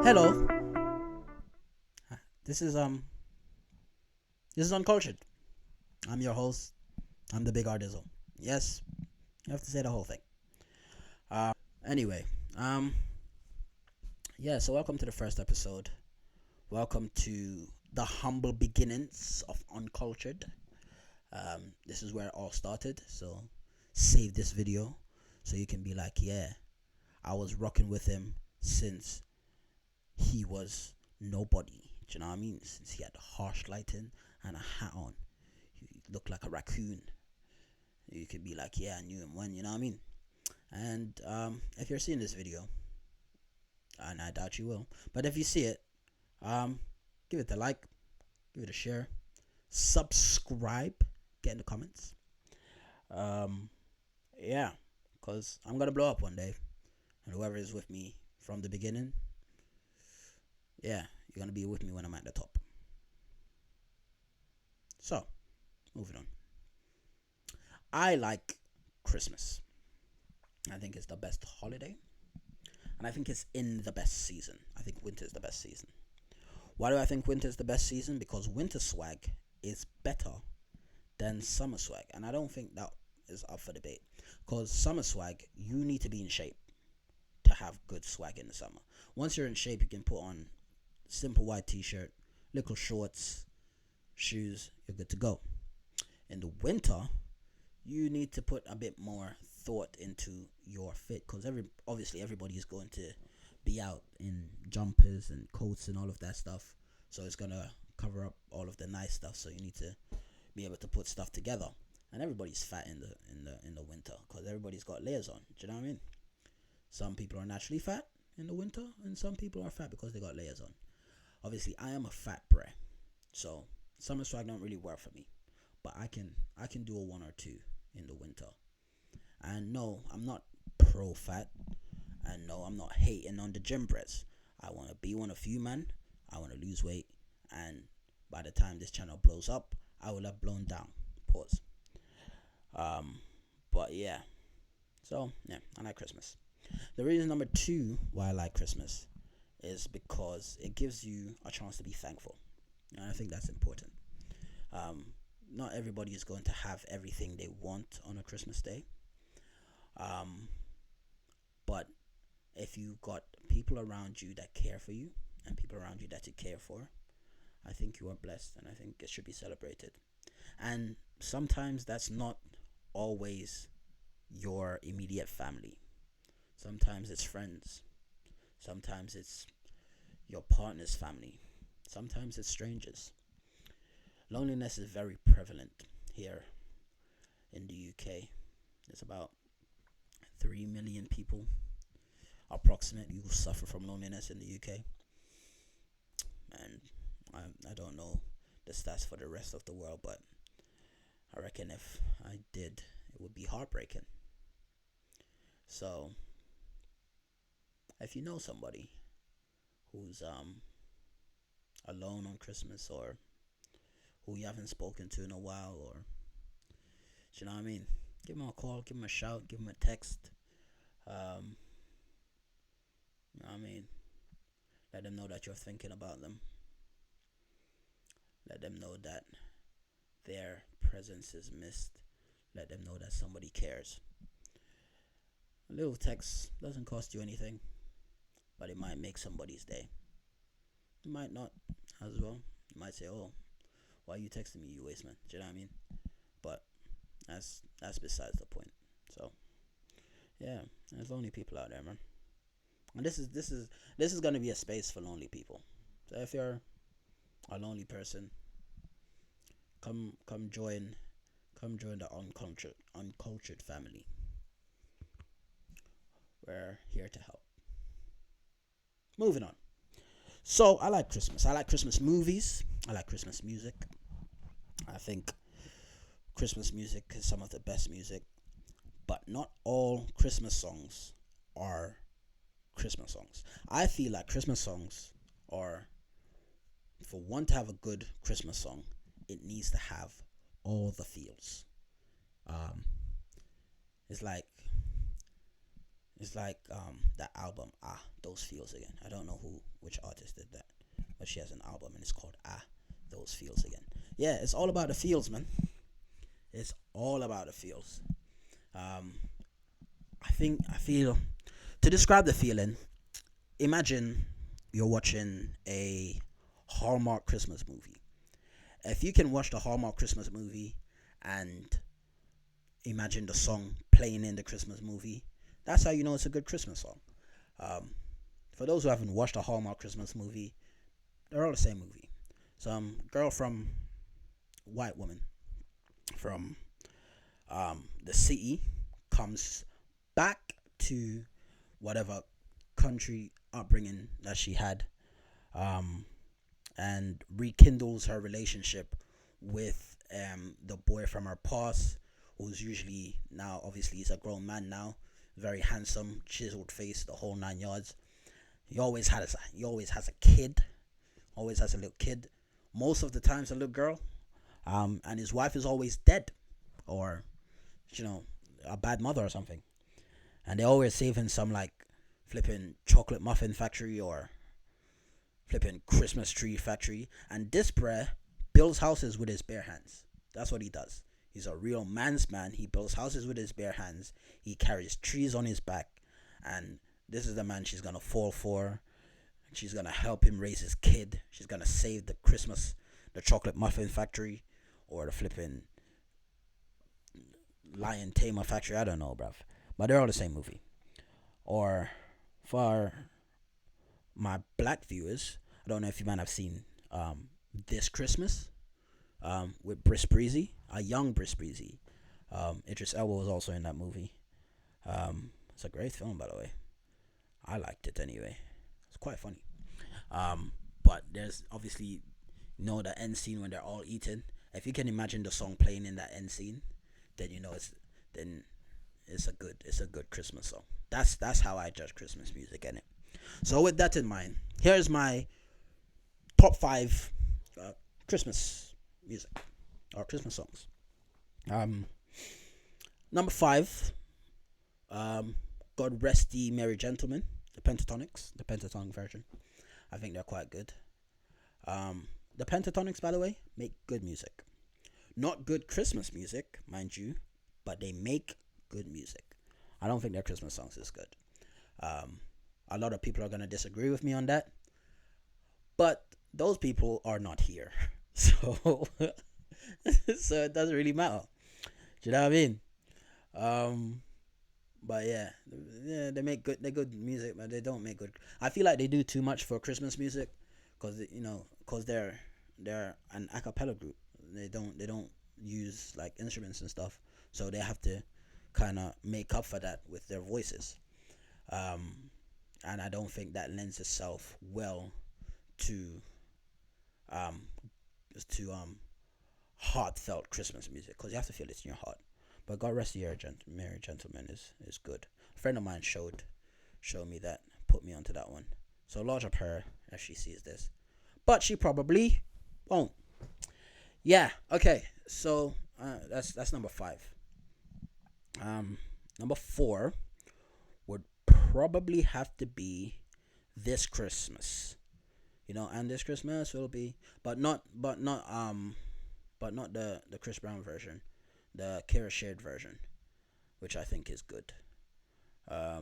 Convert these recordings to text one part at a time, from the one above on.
Hello. This is um this is Uncultured. I'm your host. I'm the BigRDizzle. Yes, you have to say the whole thing. Anyway, um yeah, so welcome to the first episode. Welcome to the humble beginnings of Uncultured. This is where it all started. So save this video so you can be like, yeah, I was rocking with him since he was nobody. Do you know what I mean? Since he had harsh lighting and a hat on, he looked like a raccoon. You could be like, yeah, I knew him when. You know what I mean? And if you're seeing this video, and I doubt you will, but if you see it, um, give it a like, give it a share, subscribe, get in the comments. Um, yeah, cause I'm gonna blow up one day, and whoever is with me from the beginning, yeah, you're gonna be with me when I'm at the top. So, moving on. I like Christmas. I think it's the best holiday. And I think it's in the best season. I think winter is the best season. Why do I think winter is the best season? Because winter swag is better than summer swag. And I don't think that is up for debate. Because summer swag, you need to be in shape to have good swag in the summer. Once you're in shape, you can put on simple white t-shirt, little shorts, shoes, you're good to go. In the winter, you need to put a bit more thought into your fit, because obviously everybody is going to be out in jumpers and coats and all of that stuff, so it's gonna cover up all of the nice stuff, so you need to be able to put stuff together. And everybody's fat in the winter because everybody's got layers on. Do you know what I mean? Some people are naturally fat in the winter, and some people are fat because they got layers on. Obviously I am a fat bray, so summer swag don't really work for me, but I can do a one or two in the winter. And no, I'm not pro fat, and no, I'm not hating on the gym breads. I want to be one of you, man. I want to lose weight, and by the time this channel blows up, I will have blown down. Pause. But yeah, so yeah, I like Christmas. The reason number two why I like Christmas is because it gives you a chance to be thankful, and I think that's important. Not everybody is going to have everything they want on a Christmas day. But if you got people around you that care for you and people around you that you care for, I think you are blessed, and I think it should be celebrated. And sometimes that's not always your immediate family. Sometimes it's friends. Sometimes it's your partner's family. Sometimes it's strangers. Loneliness is very prevalent here in the UK. There's about 3 million people approximately who suffer from loneliness in the UK. And I don't know the stats for the rest of the world, but I reckon if I did, it would be heartbreaking. So if you know somebody who's alone on Christmas, or who you haven't spoken to in a while, or you know what I mean, give them a call, give them a shout, give them a text. You know what I mean, let them know that you're thinking about them. Let them know that their presence is missed. Let them know that somebody cares. A little text doesn't cost you anything, but it might make somebody's day. It might not as well. You might say, oh, why are you texting me, you waste man? Do you know what I mean? But that's besides the point. So yeah, there's lonely people out there, man. And this is gonna be a space for lonely people. So if you're a lonely person, come join the uncultured family. We're here to help. Moving on. So I like Christmas. I like Christmas movies. I like Christmas music. I think Christmas music is some of the best music, but not all Christmas songs are Christmas songs. I feel like Christmas songs are, for one to have a good Christmas song, it needs to have all the feels. It's like It's like that album Those Feels Again. I don't know which artist did that, but she has an album and it's called Those Feels Again. Yeah, it's all about the feels, man. It's all about the feels. Um, I feel to describe the feeling. Imagine you're watching a Hallmark Christmas movie. If you can watch the Hallmark Christmas movie and imagine the song playing in the Christmas movie, that's how you know it's a good Christmas song. Um, for those who haven't watched a Hallmark Christmas movie, they're all the same movie. Some girl from white woman from the city comes back to whatever country upbringing that she had, um, and rekindles her relationship with the boy from her past, who's usually now obviously he's a grown man now, very handsome, chiseled face, the whole 9 yards. He always has a kid, always has a little kid. Most of the times a little girl, and his wife is always dead, or you know, a bad mother or something. And they always save him some like flipping chocolate muffin factory or flipping Christmas tree factory. And this bruh builds houses with his bare hands. That's what he does. He's a real man's man. He builds houses with his bare hands. He carries trees on his back. And this is the man she's gonna fall for. She's gonna help him raise his kid. She's gonna save the chocolate muffin factory, or the flipping lion tamer factory. I don't know, bruv. But they're all the same movie. Or for my black viewers, I don't know if you might have seen This Christmas with Briss Breezy, a young Briss Breezy. Idris Elba was also in that movie. It's a great film, by the way. I liked it anyway. It's quite funny. But there's obviously the end scene when they're all eating. If you can imagine the song playing in that end scene, then you know it's a good Christmas song. That's how I judge Christmas music, innit? So with that in mind, here's my top 5 Christmas music or Christmas songs. Number 5, God Rest Ye Merry Gentlemen, the Pentatonic version. I think they're quite good. The Pentatonics, by the way, make good music. Not good Christmas music, mind you, but they make good music. I don't think their Christmas songs is good. A lot of people are gonna disagree with me on that, but those people are not here, so so it doesn't really matter. Do you know what I mean? But yeah, they good music, but they don't make good. I feel like they do too much for Christmas music, cause they're an a cappella group. They don't use like instruments and stuff, so they have to kind of make up for that with their voices. And I don't think that lends itself well to um heartfelt Christmas music, because you have to feel it in your heart. But God Rest Ye Merry Gentlemen is good. A friend of mine showed me that, put me onto that one. So large up her if she sees this, but she probably won't. Yeah. Okay. So that's number 5. Number 4 would probably have to be This Christmas. And This Christmas will be, but not the Chris Brown version, the Kara Sheard version, which I think is good. I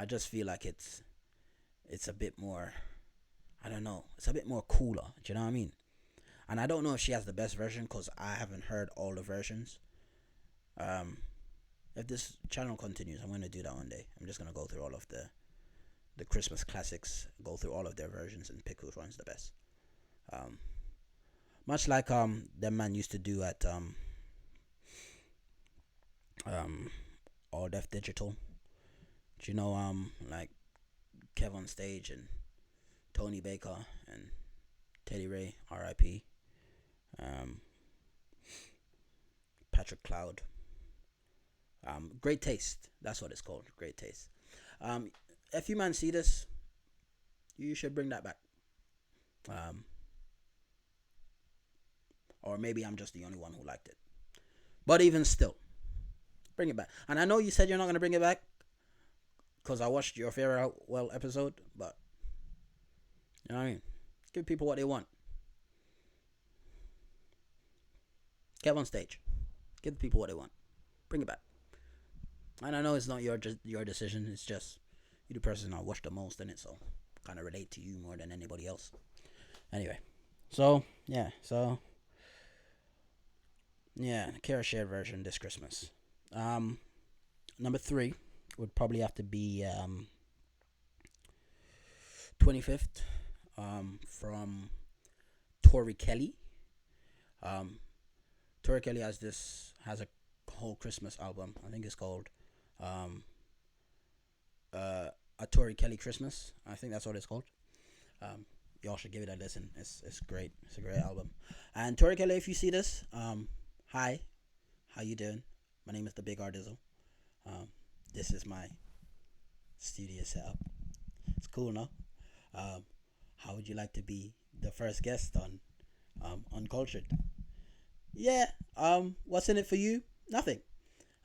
just feel like it's a bit more, I don't know, it's a bit more cooler. Do you know what I mean? And I don't know if she has the best version, because I haven't heard all the versions. If this channel continues, I'm gonna do that one day. I'm just gonna go through all of the Christmas classics, go through all of their versions, and pick which one's the best. Much like the man used to do at All Def Digital. Do you know like Kevin Stage and Tony Baker and Teddy Ray, R.I.P. Patrick Cloud. Great Taste. That's what it's called. Great Taste. If you man see this, you should bring that back. Or maybe I'm just the only one who liked it. But even still, Bring it back. And I know you said you're not gonna bring it back because I watched your farewell episode, but you know what I mean. Give people what they want. Get on stage. Give the people what they want. Bring it back. And I know it's not your decision. It's just you the person I watch the most in it, so kind of relate to you more than anybody else. Anyway, so yeah, Kara shared version this Christmas. Number 3 would probably have to be 25th from Tori Kelly. Um, Tori Kelly has a whole Christmas album. I think it's called um, a Tori Kelly Christmas. I think that's what it's called. Y'all should give it a listen. It's great. It's a great album. And Tori Kelly, if you see this, hi, how you doing? My name is the BigRDizzle. This is my studio setup. It's cool, no? How would you like to be the first guest on Uncultured? Yeah. What's in it for you? Nothing.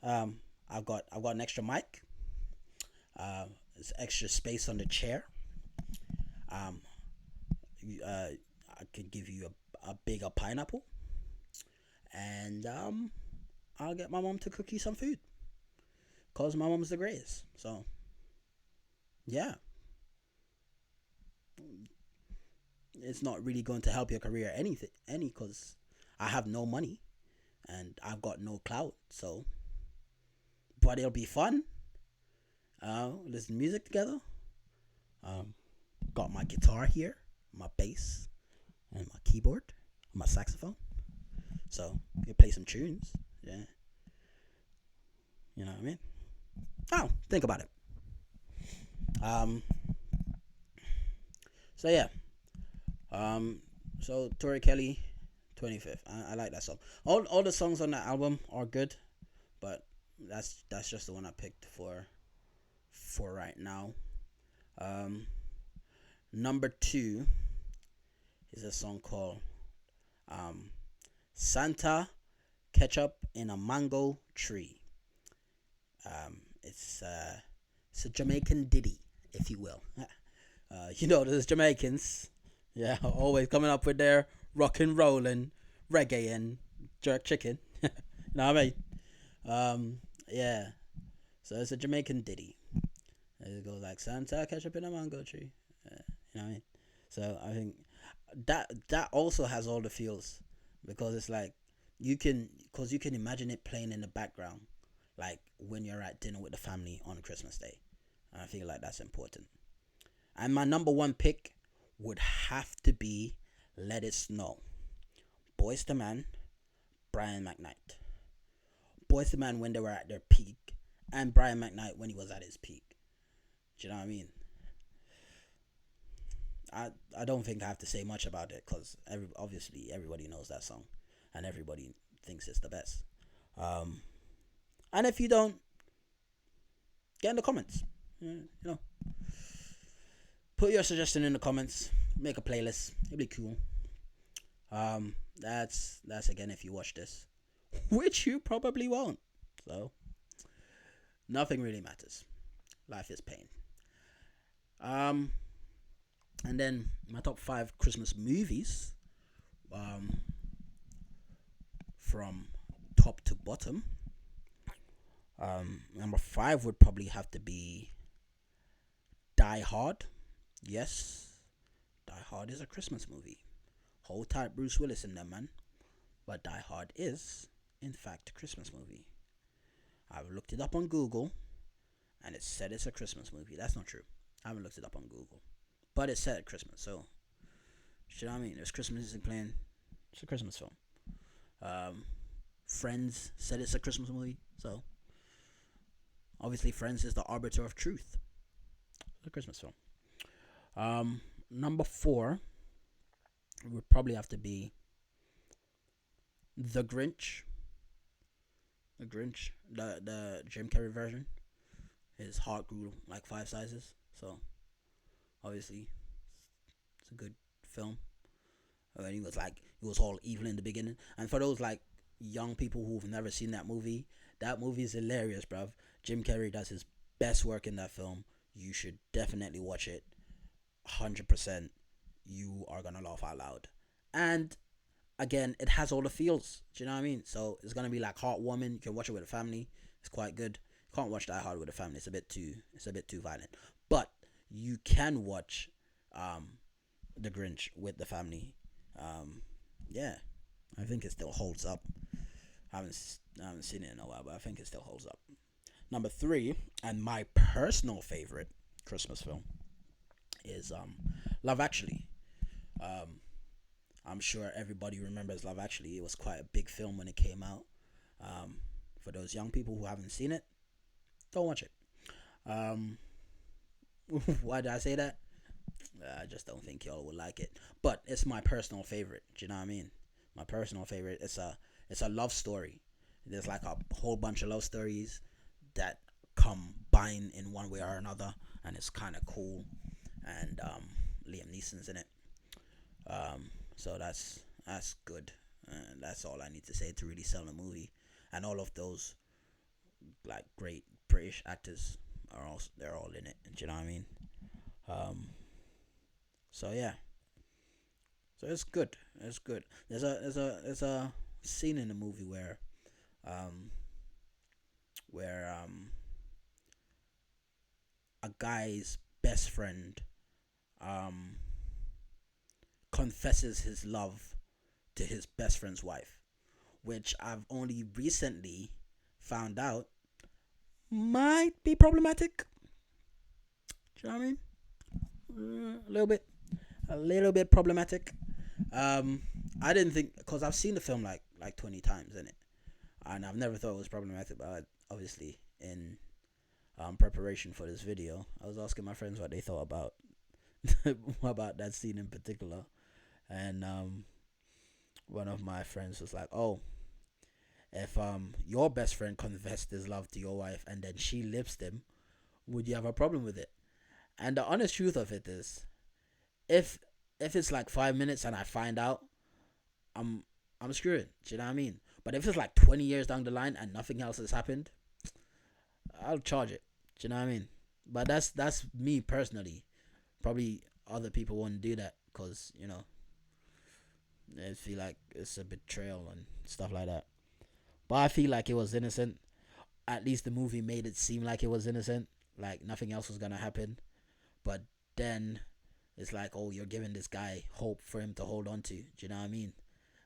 I've got an extra mic. There's extra space on the chair. I could give you a bigger pineapple, and I'll get my mom to cook you some food, cause my mom's the greatest. So, yeah, it's not really going to help your career cause I have no money and I've got no clout. So, but it'll be fun. Listen to music together. Got my guitar here, my bass, and my keyboard, my saxophone. So you play some tunes, yeah. You know what I mean? Oh, think about it. Um. So yeah. So Tori Kelly, 25th. I like that song. All the songs on that album are good, but that's just the one I picked for right now. Number 2 is a song called Santa Ketchup in a Mango Tree. It's a Jamaican ditty, if you will. Those Jamaicans, yeah, always coming up with their rock and rollin', reggae and jerk chicken. You know what I mean? Yeah. So it's a Jamaican ditty. It goes like Santa ketchup in a mango tree. You know what I mean? So I think that also has all the feels, because it's like you can imagine it playing in the background, like when you're at dinner with the family on Christmas Day. And I feel like that's important. And my number 1 pick would have to be Let It Snow. Boyz II Men, Brian McKnight. Boyz II Men when they were at their peak, and Brian McKnight when he was at his peak. Do you know what I mean? I don't think I have to say much about it, because obviously everybody knows that song and everybody thinks it's the best. And if you don't, get in the comments. Put your suggestion in the comments. Make a playlist. It'll be cool. That's again if you watch this, which you probably won't. So nothing really matters. Life is pain. And then my top 5 Christmas movies, from top to bottom. Number 5 would probably have to be Die Hard. Yes, Die Hard is a Christmas movie. Hold tight, Bruce Willis in there, man. But Die Hard is, in fact, a Christmas movie. I've looked it up on Google, and it said it's a Christmas movie. That's not true. I haven't looked it up on Google, but it said Christmas. So, you know what I mean? There's Christmas music playing. It's a Christmas film. Friends said it's a Christmas movie. So, obviously, Friends is the arbiter of truth. It's a Christmas film. Number 4 would probably have to be The Grinch. The Grinch, the Jim Carrey version. His heart grew like 5 sizes. So, obviously, it's a good film. And he was all evil in the beginning. And for those like young people who've never seen that movie, That movie is hilarious, bruv. Jim Carrey does his best work in that film. You should definitely watch it. 100%. You are gonna laugh out loud. And again, it has all the feels. Do you know what I mean? So it's gonna be like heartwarming. You can watch it with a family. It's quite good. You can't watch Die Hard with a family. It's a bit too violent. But you can watch The Grinch with the family. Yeah, I think it still holds up. I haven't seen it in a while, but I think it still holds up. Number three, and my personal favorite Christmas film is Love Actually. Um, I'm sure everybody remembers Love Actually. It was quite a big film when it came out. Um, for those young people who haven't seen it, don't watch it. Um, why did I say that? I just don't think y'all would like it. But it's my personal favorite. Do you know what I mean? My personal favorite. It's a love story. There's like a whole bunch of love stories that combine in one way or another, and it's kind of cool. And Liam Neeson's in it. So that's good. And that's all I need to say to really sell the movie. And all of those like great British actors they're all in it. Do you know what I mean? Um, so yeah, so it's good. It's good. There's a scene in the movie um where a guy's best friend um confesses his love to his best friend's wife, which I've only recently found out might be problematic. Do you know what I mean? A little bit problematic. Um, I didn't think because I've seen the film like 20 times in it, and I've never thought it was problematic. But obviously, in preparation for this video, I was asking my friends what they thought about about that scene in particular, and one of my friends was like, "Oh, if your best friend confessed his love to your wife and then she lips him, would you have a problem with it?" And the honest truth of it is, if it's like 5 minutes and I find out, I'm I'm screwed. Do you know what I mean? But if it's like 20 years down the line and nothing else has happened, I'll charge it. Do you know what I mean? But that's me personally. Probably other people won't do that because they feel like it's a betrayal and stuff like that. But I feel like it was innocent. At least the movie made it seem like it was innocent, like nothing else was gonna happen. But then it's like, oh, you're giving this guy hope for him to hold on to. Do you know what I mean?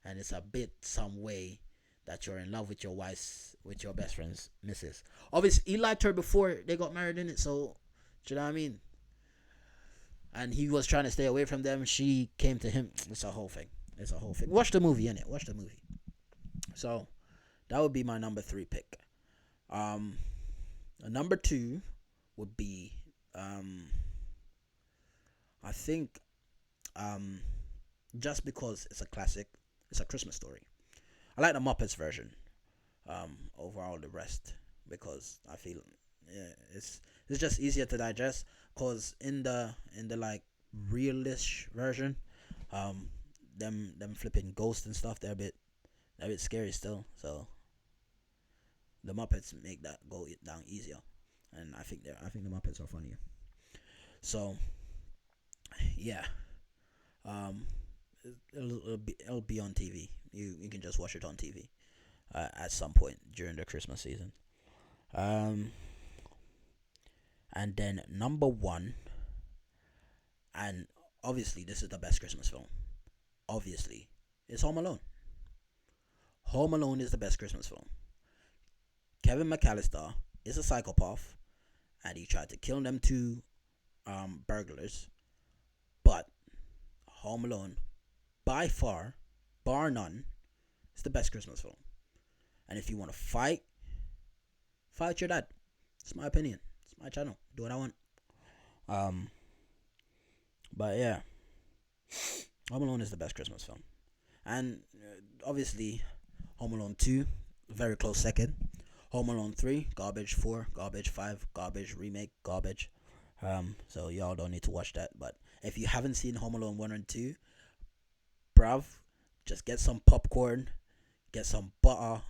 And it's a bit some way that you're in love with your wife's, with your best friend's missus. Obviously, he liked her before they got married in it, so do you know what I mean? And he was trying to stay away from them. She came to him. It's a whole thing. It's a whole thing. Watch the movie, innit? Watch the movie. So that would be my number three pick. Um, number two would be I think um, just because it's a classic, it's a Christmas story. I like the Muppets version over all the rest because I feel yeah, it's just easier to digest. Cause in the like realish version, um, them flipping ghosts and stuff, they're a bit scary still. So the Muppets make that go down easier, and I think the Muppets are funnier. So yeah, um, it'll be on TV. You can just watch it on TV at some point during the Christmas season. Um, and then number one, and obviously this is the best Christmas film. Obviously, it's Home Alone. Home Alone is the best Christmas film. Kevin McAllister is a psychopath, and he tried to kill them two burglars. But Home Alone, by far, bar none, is the best Christmas film. And if you want to fight your dad. It's my opinion. It's my channel. Do what I want. Um, but yeah, Home Alone is the best Christmas film, and obviously, Home Alone 2, very close second. Home Alone 3, garbage. 4, garbage. 5, garbage. Remake, garbage. So y'all don't need to watch that. But if you haven't seen Home Alone 1 and 2, bruv, just get some popcorn, get some butter,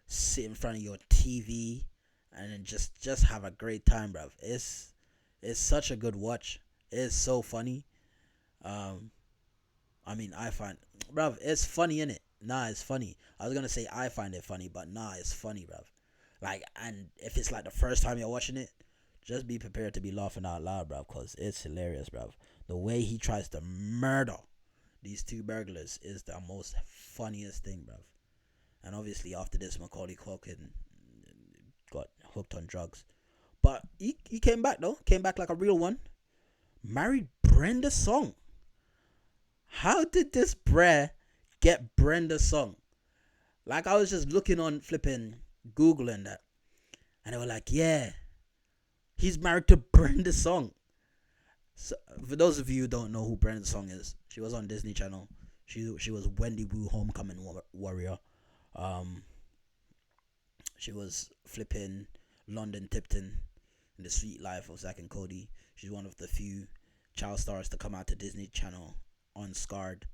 sit in front of your TV and then just have a great time, bruv. It's such a good watch. It's so funny. Um, I mean, I find, bruv, it's funny in it. Nah, it's funny. I was gonna say I find it funny, but nah, it's funny, bruv. Like, and if it's like the first time you're watching it, just be prepared to be laughing out loud, bruv, cause it's hilarious, bruv. The way he tries to murder these two burglars is the most funniest thing, bruv. And obviously after this, Macaulay Culkin got hooked on drugs, but he came back though. Came back like a real one. Married Brenda Song. How did this bre get Brenda Song? Like, I was just looking on flipping Google and that, and they were like, yeah, he's married to Brenda Song. So, for those of you who don't know who Brenda Song is, she was on Disney Channel. She was Wendy Wu Homecoming Warrior. Um, she was flipping London Tipton in The Sweet Life of Zack and Cody. She's one of the few child stars to come out to Disney Channel unscarred.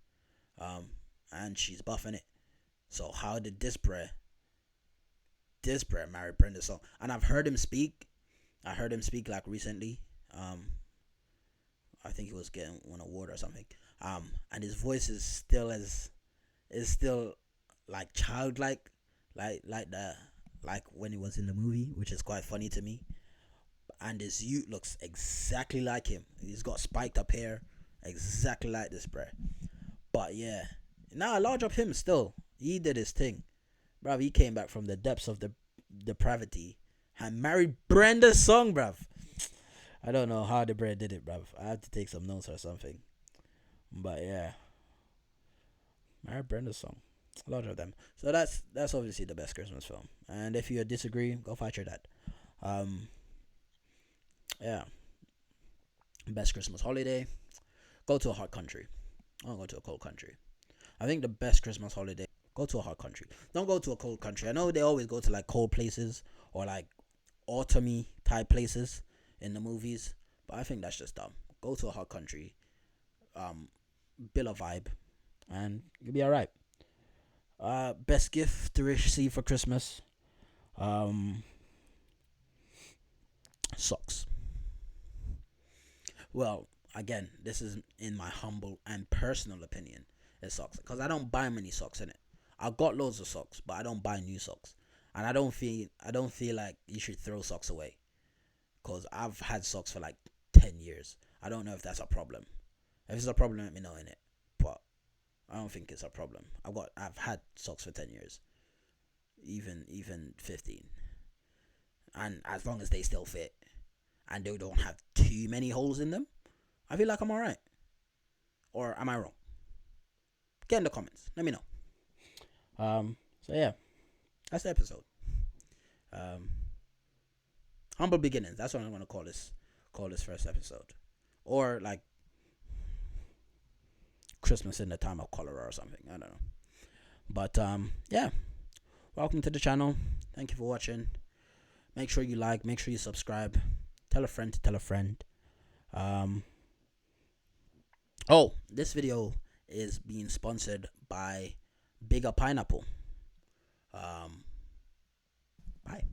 Um, and she's buffing it. So how did this bre marry Brenda Song? And I've heard him speak. I heard him speak like recently. I think he was getting an award or something. And his voice is still like childlike, like when he was in the movie, which is quite funny to me. And his youth looks exactly like him. He's got spiked up hair, exactly like this, bruh. But yeah, now large up him still. He did his thing, bruv. He came back from the depths of the depravity and married Brenda Song, bruv. I don't know how the bread did it, bruv. I have to take some notes or something. But yeah, married Brenda Song. A lot of them. So that's obviously the best Christmas film. And if you disagree, go fight your dad. Um, yeah, best Christmas holiday. Go to a hot country. Don't go to a cold country. I think the best Christmas holiday. Go to a hot country. Don't go to a cold country. I know they always go to like cold places or like autumny type places in the movies, but I think that's just dumb. Go to a hot country. Build a vibe, and you'll be alright. Best gift to receive for Christmas. Um, Socks. Well, again, this is in my humble and personal opinion. It socks because I don't buy many socks in it. I've got loads of socks, but I don't buy new socks, and I don't feel like you should throw socks away because I've had socks for like 10 years. I don't know if that's a problem. If it's a problem, let me know in it. But I don't think it's a problem. I've had socks for 10 years, even 15, and as long as they still fit and they don't have too many holes in them, I feel like I'm alright. Or am I wrong? Get in the comments. Let me know. So yeah, that's the episode. Um, Humble beginnings. That's what I'm gonna call this. Call this first episode, or like Christmas in the time of cholera or something. I don't know. But yeah. Welcome to the channel. Thank you for watching. Make sure you like. Make sure you subscribe. Tell a friend to tell a friend. Oh, this video is being sponsored by Bigger Pineapple. Bye.